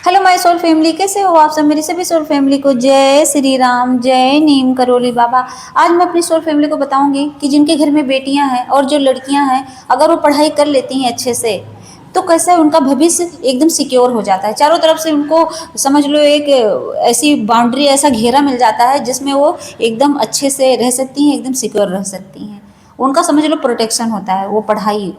Hello my soul family, कैसे हो आप सब। मेरी सभी सोल फैमिली को जय श्री राम, जय नीम करोली बाबा। आज मैं अपनी सोल फैमिली को बताऊंगी कि जिनके घर में बेटियां हैं और जो लड़कियां हैं, अगर वो पढ़ाई कर लेती हैं अच्छे से तो कैसे उनका भविष्य एकदम सिक्योर हो जाता है। चारों तरफ से उनको समझ लो एक ऐसी बाउंड्री, ऐसा घेरा मिल जाता है जिसमें वो एकदम अच्छे से रह सकती हैं, एकदम सिक्योर रह सकती हैं। उनका समझ लो प्रोटेक्शन होता है वो पढ़ाई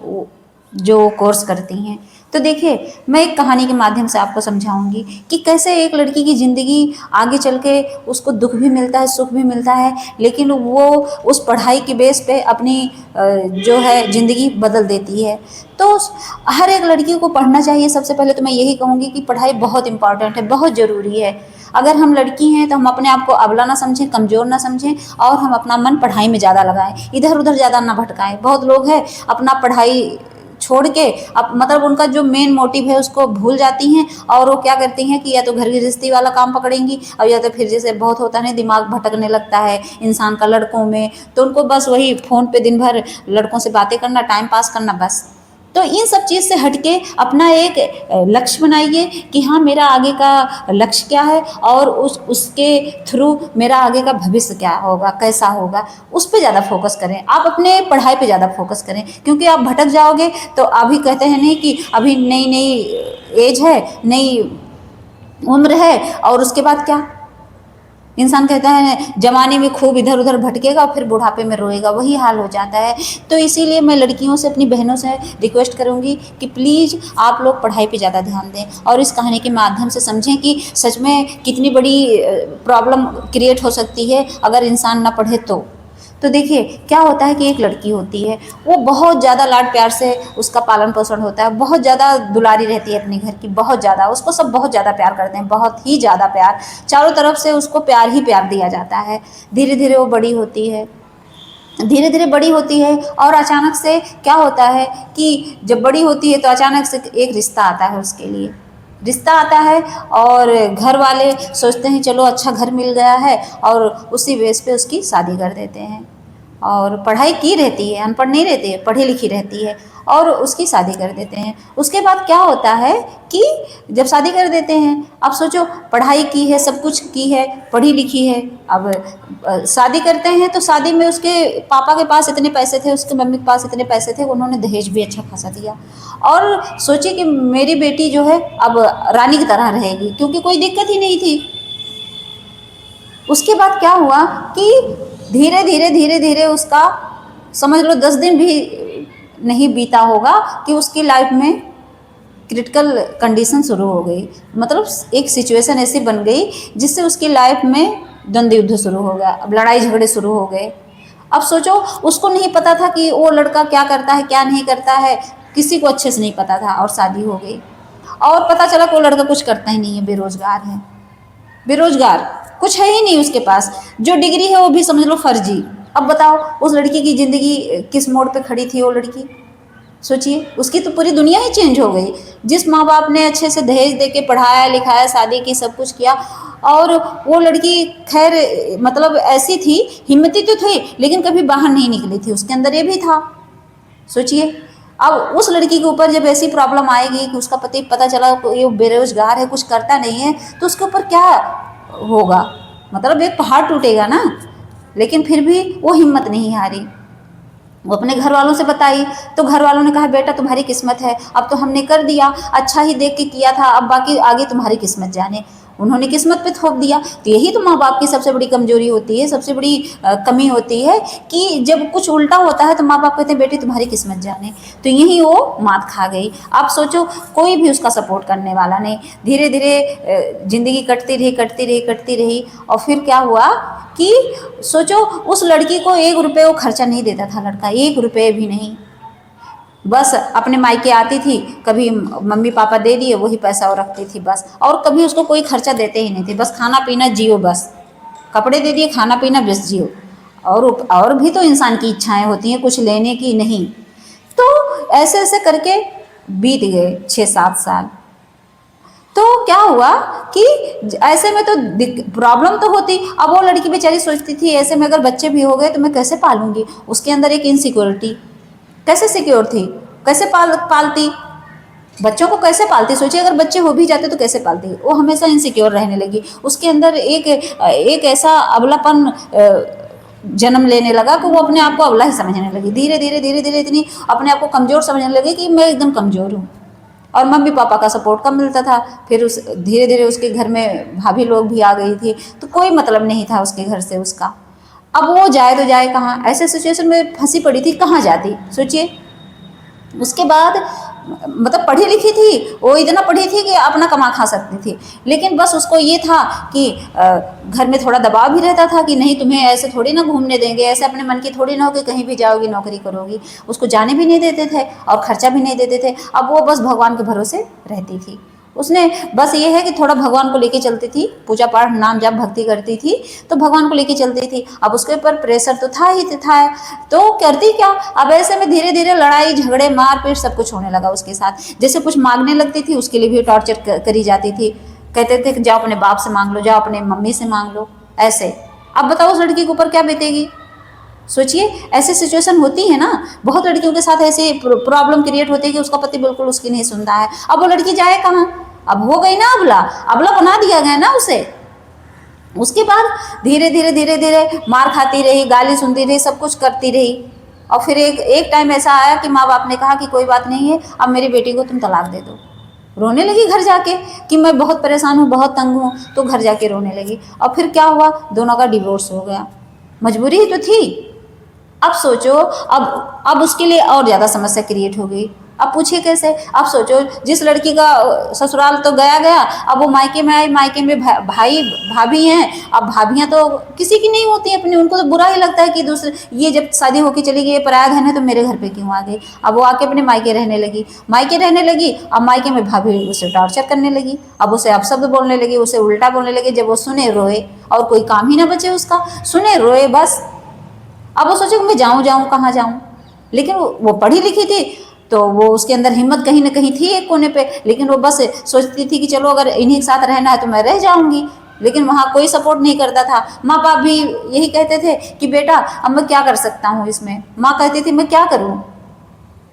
जो कोर्स करती हैं। तो देखिए, मैं एक कहानी के माध्यम से आपको समझाऊंगी कि कैसे एक लड़की की ज़िंदगी आगे चल के उसको दुख भी मिलता है, सुख भी मिलता है, लेकिन वो उस पढ़ाई के बेस पे अपनी जो है ज़िंदगी बदल देती है। तो हर एक लड़की को पढ़ना चाहिए। सबसे पहले तो मैं यही कहूँगी कि पढ़ाई बहुत इंपॉर्टेंट है, बहुत ज़रूरी है। अगर हम लड़की हैं तो हम अपने आप को अबला ना समझें, कमज़ोर ना समझें, और हम अपना मन पढ़ाई में ज़्यादा लगाएं, इधर उधर ज़्यादा ना भटकाएं। बहुत लोग हैं अपना पढ़ाई छोड़ के अब मतलब उनका जो मेन मोटिव है उसको भूल जाती हैं, और वो क्या करती हैं कि या तो घर गृहस्थी वाला काम पकड़ेंगी, और या तो फिर जैसे बहुत होता है दिमाग भटकने लगता है इंसान का लड़कों में, तो उनको बस वही फ़ोन पे दिन भर लड़कों से बातें करना, टाइम पास करना, बस। तो इन सब चीज़ से हटके अपना एक लक्ष्य बनाइए कि हाँ, मेरा आगे का लक्ष्य क्या है और उसके थ्रू मेरा आगे का भविष्य क्या होगा, कैसा होगा, उस पर ज़्यादा फोकस करें। आप अपने पढ़ाई पे ज़्यादा फोकस करें, क्योंकि आप भटक जाओगे तो अभी कहते हैं नहीं कि अभी नई नई एज है, नई उम्र है, और उसके बाद क्या, इंसान कहता है जवानी में खूब इधर उधर भटकेगा और फिर बुढ़ापे में रोएगा, वही हाल हो जाता है। तो इसीलिए मैं लड़कियों से, अपनी बहनों से रिक्वेस्ट करूंगी कि प्लीज़ आप लोग पढ़ाई पे ज़्यादा ध्यान दें और इस कहानी के माध्यम से समझें कि सच में कितनी बड़ी प्रॉब्लम क्रिएट हो सकती है अगर इंसान ना पढ़े तो देखिए क्या होता है कि एक लड़की होती है, वो बहुत ज़्यादा लाड प्यार से उसका पालन पोषण होता है, बहुत ज़्यादा दुलारी रहती है अपने घर की, बहुत ज़्यादा उसको सब बहुत ज़्यादा प्यार करते हैं, बहुत ही ज़्यादा प्यार, चारों तरफ से उसको प्यार ही प्यार दिया जाता है। धीरे धीरे वो बड़ी होती है, धीरे धीरे बड़ी होती है, और अचानक से क्या होता है कि जब बड़ी होती है तो अचानक से एक रिश्ता आता है, उसके लिए रिश्ता आता है, और घर वाले सोचते हैं चलो अच्छा घर मिल गया है, और उसी बेस पे उसकी शादी कर देते हैं। और पढ़ाई की रहती है, अनपढ़ नहीं रहती है, पढ़ी लिखी रहती है, और उसकी शादी कर देते हैं। उसके बाद क्या होता है कि जब शादी कर देते हैं, अब सोचो पढ़ाई की है, सब कुछ की है, पढ़ी लिखी है, अब शादी करते हैं तो शादी में उसके पापा के पास इतने पैसे थे, उसके मम्मी के पास इतने पैसे थे, उन्होंने दहेज भी अच्छा खासा दिया, और सोचिए कि मेरी बेटी जो है अब रानी की तरह रहेगी, क्योंकि कोई दिक्कत ही नहीं थी। उसके बाद क्या हुआ कि धीरे धीरे धीरे धीरे उसका समझ लो 10 दिन भी नहीं बीता होगा कि उसकी लाइफ में क्रिटिकल कंडीशन शुरू हो गई। मतलब एक सिचुएशन ऐसी बन गई जिससे उसकी लाइफ में द्वंद्व युद्ध शुरू हो गया, अब लड़ाई झगड़े शुरू हो गए। अब सोचो, उसको नहीं पता था कि वो लड़का क्या करता है क्या नहीं करता है, किसी को अच्छे से नहीं पता था, और शादी हो गई, और पता चला कि वो लड़का कुछ करता ही नहीं है, बेरोजगार है, बेरोजगार, कुछ है ही नहीं उसके पास, जो डिग्री है वो भी समझ लो फर्जी। अब बताओ उस लड़की की ज़िंदगी किस मोड़ पे खड़ी थी। वो लड़की सोचिए, उसकी तो पूरी दुनिया ही चेंज हो गई। जिस माँ बाप ने अच्छे से दहेज दे के पढ़ाया लिखाया, शादी की, सब कुछ किया, और वो लड़की खैर मतलब ऐसी थी, हिम्मती तो थी लेकिन कभी बाहर नहीं निकली थी, उसके अंदर ये भी था। सोचिए, अब उस लड़की के ऊपर जब ऐसी प्रॉब्लम आएगी कि उसका पति पता चला ये बेरोजगार है, कुछ करता नहीं है, तो उसके ऊपर क्या होगा, मतलब एक पहाड़ टूटेगा ना। लेकिन फिर भी वो हिम्मत नहीं हारी, वो अपने घर वालों से बताई, तो घर वालों ने कहा बेटा तुम्हारी किस्मत है, अब तो हमने कर दिया, अच्छा ही देख के किया था, अब बाकी आगे तुम्हारी किस्मत जाने। उन्होंने किस्मत पे थोप दिया। तो यही तो माँ बाप की सबसे बड़ी कमजोरी होती है, सबसे बड़ी कमी होती है कि जब कुछ उल्टा होता है तो माँ बाप कहते हैं बेटी तुम्हारी किस्मत जाने। तो यही वो मात खा गई। आप सोचो, कोई भी उसका सपोर्ट करने वाला नहीं। धीरे धीरे जिंदगी कटती रही कटती रही कटती रही, और फिर क्या हुआ कि सोचो, उस लड़की को 1 रुपये वो खर्चा नहीं देता था लड़का, 1 रुपये भी नहीं। बस अपने मायके आती थी, कभी मम्मी पापा दे दिए वही पैसा वो रखती थी बस, और कभी उसको कोई खर्चा देते ही नहीं थे। बस खाना पीना जियो, बस कपड़े दे दिए, खाना पीना बस जियो। और भी तो इंसान की इच्छाएं होती हैं कुछ लेने की, नहीं। तो ऐसे ऐसे करके बीत गए 6-7 साल। तो क्या हुआ कि ऐसे में तो प्रॉब्लम तो होती। अब वो लड़की बेचारी सोचती थी ऐसे में अगर बच्चे भी हो गए तो मैं कैसे पालूंगी। उसके अंदर एक इनसिक्योरिटी, कैसे सिक्योर थी, कैसे पालती। बच्चों को कैसे पालती, सोचिए अगर बच्चे हो भी जाते तो कैसे पालती। वो हमेशा इनसिक्योर रहने लगी, उसके अंदर एक ऐसा अबलापन जन्म लेने लगा कि वो अपने आप को अबला ही समझने लगी। धीरे धीरे धीरे धीरे इतनी अपने आप को कमज़ोर समझने लगी कि मैं एकदम कमज़ोर हूँ। और मम्मी पापा का सपोर्ट कम मिलता था। फिर उस धीरे धीरे उसके घर में भाभी लोग भी आ गई थी, तो कोई मतलब नहीं था उसके घर से उसका। अब वो जाए तो जाए कहाँ, ऐसे सिचुएशन में फंसी पड़ी थी, कहाँ जाती सोचिए। उसके बाद मतलब पढ़ी लिखी थी वो, इतना पढ़ी थी कि अपना कमा खा सकती थी, लेकिन बस उसको ये था कि घर में थोड़ा दबाव भी रहता था कि नहीं तुम्हें ऐसे थोड़ी ना घूमने देंगे, ऐसे अपने मन की थोड़ी ना हो कि कहीं भी जाओगी नौकरी करोगी। उसको जाने भी नहीं देते थे और खर्चा भी नहीं देते थे। अब वो बस भगवान के भरोसे रहती थी। उसने बस ये है कि थोड़ा भगवान को लेके चलती थी, पूजा पाठ नाम जप भक्ति करती थी, तो भगवान को लेके चलती थी। अब उसके ऊपर प्रेशर तो था ही था, तो करती क्या, अब ऐसे में धीरे धीरे लड़ाई झगड़े मारपीट सब कुछ होने लगा उसके साथ। जैसे कुछ मांगने लगती थी उसके लिए भी टॉर्चर करी जाती थी। कहते थे कि जाओ अपने बाप से मांग लो, जाओ अपने मम्मी से मांग लो, ऐसे। अब बताओ उस लड़की के ऊपर क्या बीतेगी, सोचिए। ऐसी सिचुएशन होती है ना, बहुत लड़कियों के साथ ऐसे प्रॉब्लम क्रिएट होती है कि उसका पति बिल्कुल उसकी नहीं सुनता है। अब वो लड़की जाए कहाँ, अब हो गई ना अबला, अबला बना दिया गया ना उसे। उसके बाद धीरे धीरे धीरे धीरे मार खाती रही, गाली सुनती रही, सब कुछ करती रही। और फिर एक टाइम ऐसा आया कि माँ बाप ने कहा कि कोई बात नहीं है, अब मेरी बेटी को तुम तलाक दे दो। रोने लगी घर जाके कि मैं बहुत परेशान हूँ, बहुत तंग हूँ, तो घर जाके रोने लगी। और फिर क्या हुआ, दोनों का डिवोर्स हो गया। मजबूरी ही तो थी। अब सोचो, अब उसके लिए और ज़्यादा समस्या क्रिएट हो गई। अब पूछिए कैसे। अब सोचो, जिस लड़की का ससुराल तो गया गया, अब वो मायके में आई, मायके में भाई भाभी हैं। अब भाभियां तो किसी की नहीं होती अपनी, उनको तो बुरा ही लगता है कि दूसरे, ये जब शादी होके चली गई, ये पराया धन है, तो मेरे घर पे क्यों आ गई। अब वो आके अपने मायके रहने लगी, मायके रहने लगी। अब मायके में भाभी उसे टॉर्चर करने लगी, अब उसे अपशब्द बोलने लगी, उसे उल्टा बोलने लगी। जब वो सुने रोए, और कोई काम ही ना बचे उसका, सुने रोए बस। अब वो सोचे कि मैं जाऊं कहाँ जाऊं, लेकिन वो पढ़ी लिखी थी, तो वो उसके अंदर हिम्मत कहीं ना कहीं थी एक कोने पे। लेकिन वो बस सोचती थी कि चलो अगर इन्हीं के साथ रहना है तो मैं रह जाऊंगी। लेकिन वहाँ कोई सपोर्ट नहीं करता था। माँ बाप भी यही कहते थे कि बेटा अब मैं क्या कर सकता हूँ इसमें। माँ कहती थी मैं क्या करूँ,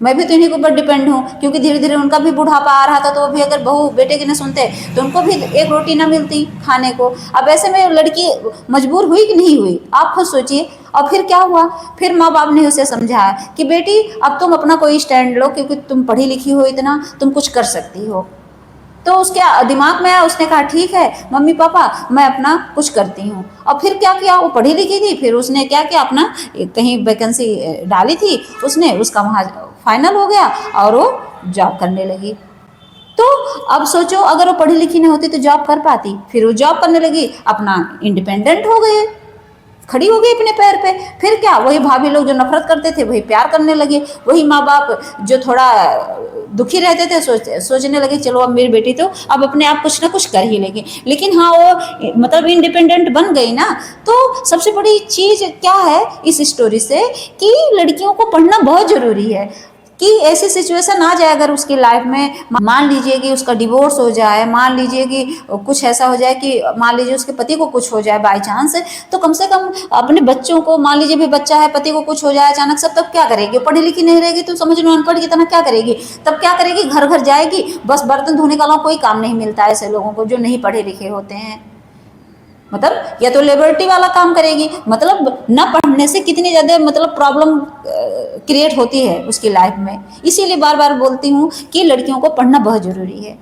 मैं भी तो इन्हीं के ऊपर डिपेंड हूँ, क्योंकि धीरे धीरे उनका भी बुढ़ापा आ रहा था। तो भी अगर बहू बेटे की न सुनते तो उनको भी एक रोटी ना मिलती खाने को। अब ऐसे में लड़की मजबूर हुई कि नहीं हुई, आप खुद सोचिए। और फिर क्या हुआ, फिर माँ बाप ने उसे समझाया कि बेटी अब तुम अपना कोई स्टैंड लो, क्योंकि तुम पढ़ी लिखी हो, इतना तुम कुछ कर सकती हो। तो उसके दिमाग में आया, उसने कहा ठीक है मम्मी पापा मैं अपना कुछ करती हूँ। और फिर क्या किया, वो पढ़ी लिखी थी, फिर उसने क्या किया, अपना कहीं वैकेंसी डाली थी उसने, उसका वहाँ फाइनल हो गया और वो जॉब करने लगी। तो अब सोचो अगर वो पढ़ी लिखी नहीं होती तो जॉब कर पाती। फिर वो जॉब करने लगी, अपना इंडिपेंडेंट हो गए, खड़ी हो गई अपने पैर पे। फिर क्या, वही भाभी लोग जो नफरत करते थे वही प्यार करने लगे, वही माँ बाप जो थोड़ा दुखी रहते थे सोचने लगे चलो अब मेरी बेटी तो अब अपने आप कुछ ना कुछ कर ही लेगी। लेकिन हाँ वो मतलब इंडिपेंडेंट बन गई ना। तो सबसे बड़ी चीज़ क्या है इस स्टोरी से, कि लड़कियों को पढ़ना बहुत ज़रूरी है। कि ऐसी सिचुएशन आ जाए अगर उसकी लाइफ में, मान लीजिए कि उसका डिवोर्स हो जाए, मान लीजिए कि कुछ ऐसा हो जाए कि मान लीजिए उसके पति को कुछ हो जाए बाय चांस, तो कम से कम अपने बच्चों को, मान लीजिए भी बच्चा है, पति को कुछ हो जाए अचानक से, तब क्या करेगी। पढ़ी लिखी नहीं रहेगी तो समझ लो अनपढ़ की तरह क्या करेगी। तब क्या करेगी, घर घर जाएगी, बस बर्तन धोने का कोई काम नहीं मिलता है ऐसे लोगों को जो नहीं पढ़े लिखे होते हैं। मतलब या तो लेबोरेटरी वाला काम करेगी, मतलब न पढ़ने से कितनी ज़्यादा मतलब प्रॉब्लम क्रिएट होती है उसकी लाइफ में। इसीलिए बार बार बोलती हूँ कि लड़कियों को पढ़ना बहुत ज़रूरी है।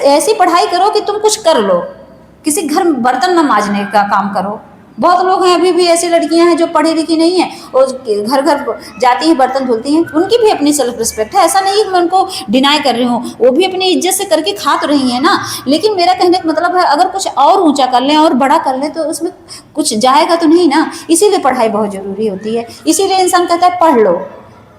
ऐसी पढ़ाई करो कि तुम कुछ कर लो, किसी घर बर्तन न मांजने का काम करो। बहुत लोग हैं अभी भी ऐसी लड़कियां हैं जो पढ़ी लिखी नहीं है और घर घर जाती हैं बर्तन धुलती हैं, उनकी भी अपनी सेल्फ रिस्पेक्ट है, ऐसा नहीं है कि मैं उनको डिनाई कर रही हूँ, वो भी अपनी इज्जत से करके खा तो रही है ना। लेकिन मेरा कहने का मतलब है अगर कुछ और ऊंचा कर लें और बड़ा कर लें तो उसमें कुछ जाएगा तो नहीं ना। इसीलिए पढ़ाई बहुत ज़रूरी होती है, इसीलिए इंसान कहता है पढ़ लो,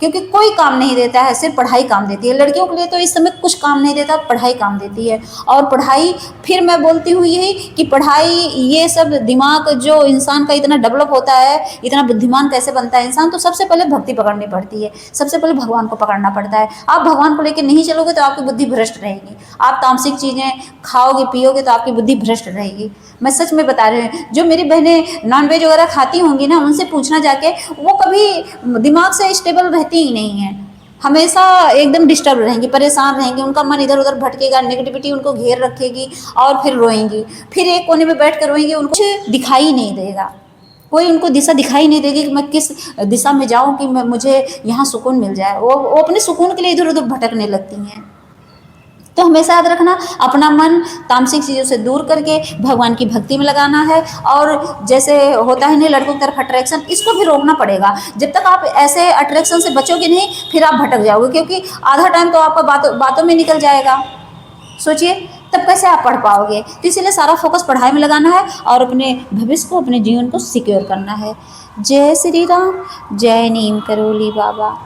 क्योंकि कोई काम नहीं देता है, सिर्फ पढ़ाई काम देती है। लड़कियों के लिए तो इस समय कुछ काम नहीं देता, पढ़ाई काम देती है। और पढ़ाई, फिर मैं बोलती हूँ यही कि पढ़ाई, ये सब दिमाग जो इंसान का इतना डेवलप होता है, इतना बुद्धिमान कैसे बनता है इंसान, तो सबसे पहले भक्ति पकड़नी पड़ती है, सबसे पहले भगवान को पकड़ना पड़ता है। आप भगवान को लेकर नहीं चलोगे तो आपकी बुद्धि भ्रष्ट रहेगी। आप तामसिक चीज़ें खाओगे पियोगे तो आपकी बुद्धि भ्रष्ट रहेगी। मैं सच में बता रही हूँ, जो मेरी बहनें नॉनवेज वगैरह खाती होंगी ना, उनसे पूछना जाके, वो कभी दिमाग से स्टेबल रहती ही नहीं है। हमेशा एकदम डिस्टर्ब रहेंगी, परेशान रहेंगी, उनका मन इधर उधर भटकेगा, नेगेटिविटी उनको घेर रखेगी और फिर रोएंगी, फिर एक कोने में बैठ कर रोएंगी, उनको कुछ दिखाई नहीं देगा, कोई उनको दिशा दिखाई नहीं देगी कि मैं किस दिशा में जाऊं कि मैं मुझे यहाँ सुकून मिल जाए। वो अपने सुकून के लिए इधर उधर भटकने लगती हैं। तो हमेशा याद रखना, अपना मन तामसिक चीज़ों से दूर करके भगवान की भक्ति में लगाना है। और जैसे होता है नहीं लड़कों की तरफ अट्रैक्शन, इसको भी रोकना पड़ेगा। जब तक आप ऐसे अट्रैक्शन से बचोगे नहीं, फिर आप भटक जाओगे, क्योंकि आधा टाइम तो आपका बातों में निकल जाएगा। सोचिए तब कैसे आप पढ़ पाओगे। तो इसीलिए सारा फोकस पढ़ाई में लगाना है और अपने भविष्य को, अपने जीवन को सिक्योर करना है। जय श्री राम, जय नीम करोली बाबा।